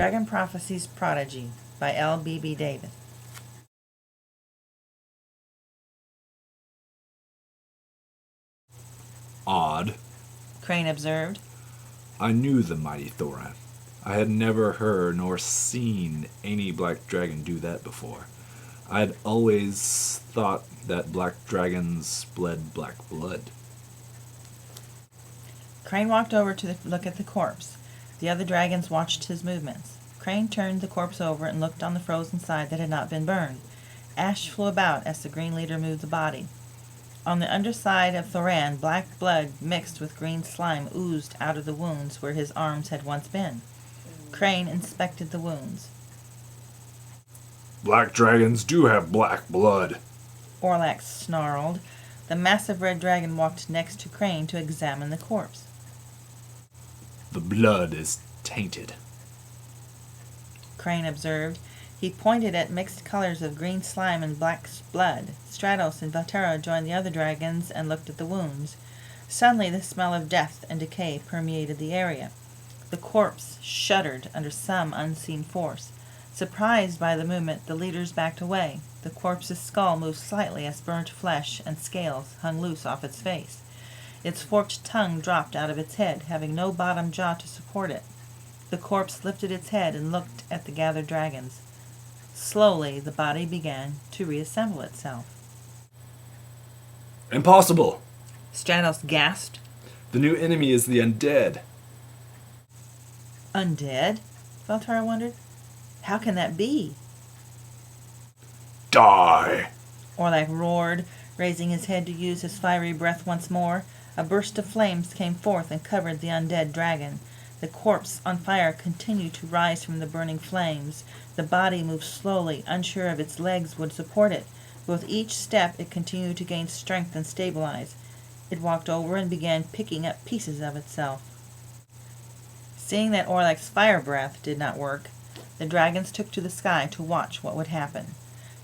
Dragon Prophecies-Prodigy by L.B.B. Davis. Odd, Crane observed. I knew the mighty Thorin. I had never heard nor seen any black dragon do that before. I had always thought that black dragons bled black blood. Crane walked over to look at the corpse. The other dragons watched his movements. Crane turned the corpse over and looked on the frozen side that had not been burned. Ash flew about as the green leader moved the body. On the underside of Thorin, black blood mixed with green slime oozed out of the wounds where his arms had once been. Crane inspected the wounds. Black dragons do have black blood. Orlac snarled. The massive red dragon walked next to Crane to examine the corpse. The blood is tainted. Crane observed. He pointed at mixed colors of green slime and black blood. Stratos and Valtera joined the other dragons and looked at the wounds. Suddenly the smell of death and decay permeated the area. The corpse shuddered under some unseen force. Surprised by the movement, the leaders backed away. The corpse's skull moved slightly as burnt flesh and scales hung loose off its face. Its forked tongue dropped out of its head, having no bottom jaw to support it. The corpse lifted its head and looked at the gathered dragons. Slowly, the body began to reassemble itself. Impossible! Stratos gasped. The new enemy is the undead. Undead? Valtera wondered. How can that be? Die! Orlac roared, raising his head to use his fiery breath once more. A burst of flames came forth and covered the undead dragon. The corpse on fire continued to rise from the burning flames. The body moved slowly, unsure if its legs would support it. With each step, it continued to gain strength and stabilize. It walked over and began picking up pieces of itself. Seeing that Orlac's fire breath did not work, the dragons took to the sky to watch what would happen.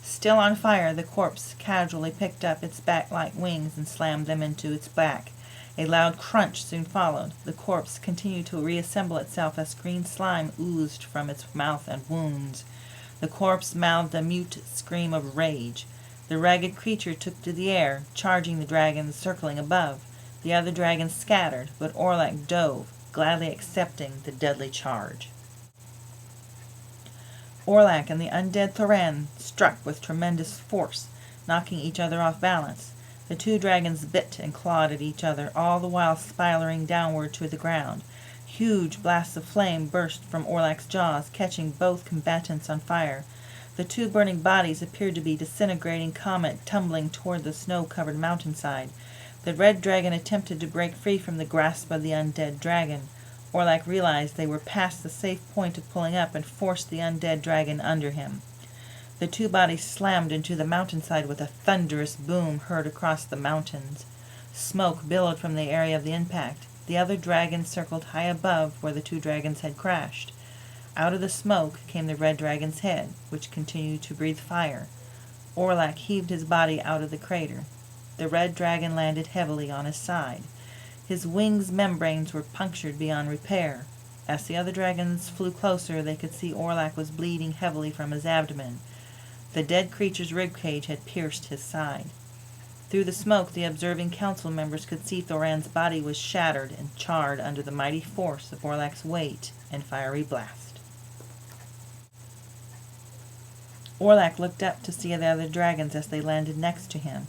Still on fire, the corpse casually picked up its bat-like wings and slammed them into its back. A loud crunch soon followed. The corpse continued to reassemble itself as green slime oozed from its mouth and wounds. The corpse mouthed a mute scream of rage. The ragged creature took to the air, charging the dragons circling above. The other dragons scattered, but Orlac dove, gladly accepting the deadly charge. Orlac and the undead Thorin struck with tremendous force, knocking each other off balance. The two dragons bit and clawed at each other, all the while spiraling downward to the ground. Huge blasts of flame burst from Orlac's jaws, catching both combatants on fire. The two burning bodies appeared to be disintegrating comet tumbling toward the snow-covered mountainside. The red dragon attempted to break free from the grasp of the undead dragon. Orlac realized they were past the safe point of pulling up and forced the undead dragon under him. The two bodies slammed into the mountainside with a thunderous boom heard across the mountains. Smoke billowed from the area of the impact. The other dragon circled high above where the two dragons had crashed. Out of the smoke came the red dragon's head, which continued to breathe fire. Orlac heaved his body out of the crater. The red dragon landed heavily on his side. His wings' membranes were punctured beyond repair. As the other dragons flew closer, they could see Orlac was bleeding heavily from his abdomen. The dead creature's ribcage had pierced his side. Through the smoke, the observing council members could see Thorin's body was shattered and charred under the mighty force of Orlac's weight and fiery blast. Orlac looked up to see the other dragons as they landed next to him.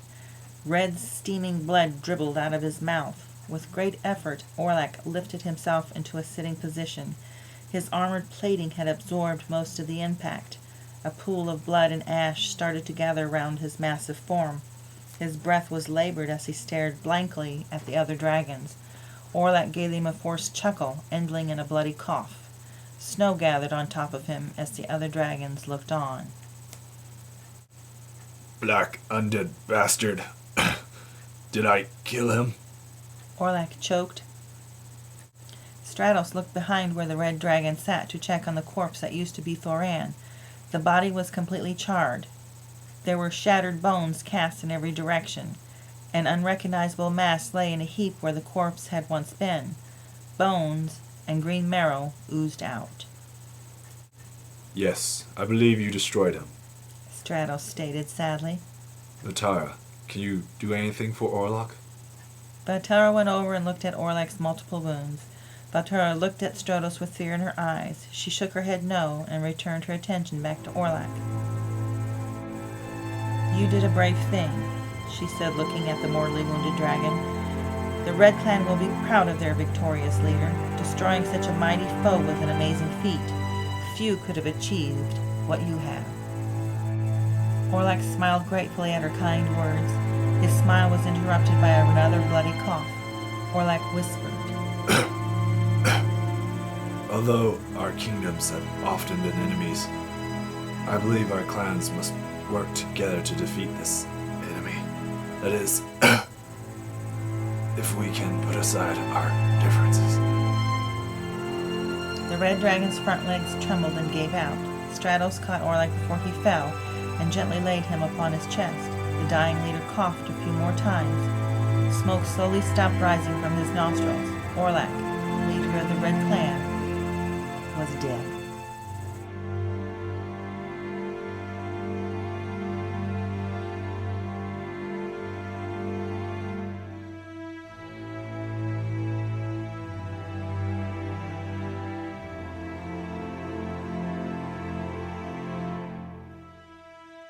Red, steaming blood dribbled out of his mouth. With great effort, Orlac lifted himself into a sitting position. His armored plating had absorbed most of the impact. A pool of blood and ash started to gather round his massive form. His breath was labored as he stared blankly at the other dragons. Orlac gave him a forced chuckle, ending in a bloody cough. Snow gathered on top of him as the other dragons looked on. Black undead bastard. Did I kill him? Orlac choked. Stratos looked behind where the red dragon sat to check on the corpse that used to be Thorin. The body was completely charred. There were shattered bones cast in every direction. An unrecognizable mass lay in a heap where the corpse had once been. Bones and green marrow oozed out. Yes, I believe you destroyed him. Stratos stated sadly. Vatara, can you do anything for Orlok? Vatara went over and looked at Orlak's multiple wounds. Vatara looked at Stratos with fear in her eyes. She shook her head no and returned her attention back to Orlak. You did a brave thing, she said, looking at the mortally wounded dragon. The Red Clan will be proud of their victorious leader. Destroying such a mighty foe was an amazing feat. Few could have achieved what you have. Orlak smiled gratefully at her kind words. His smile was interrupted by another bloody cough. Orlak whispered, Although our kingdoms have often been enemies, I believe our clans must work together to defeat this enemy. That is, if we can put aside our differences. The red dragon's front legs trembled and gave out. Stratos caught Orlak before he fell and gently laid him upon his chest. The dying leader coughed a few more times. Smoke slowly stopped rising from his nostrils. Orlak, leader of the Red Clan, was dead.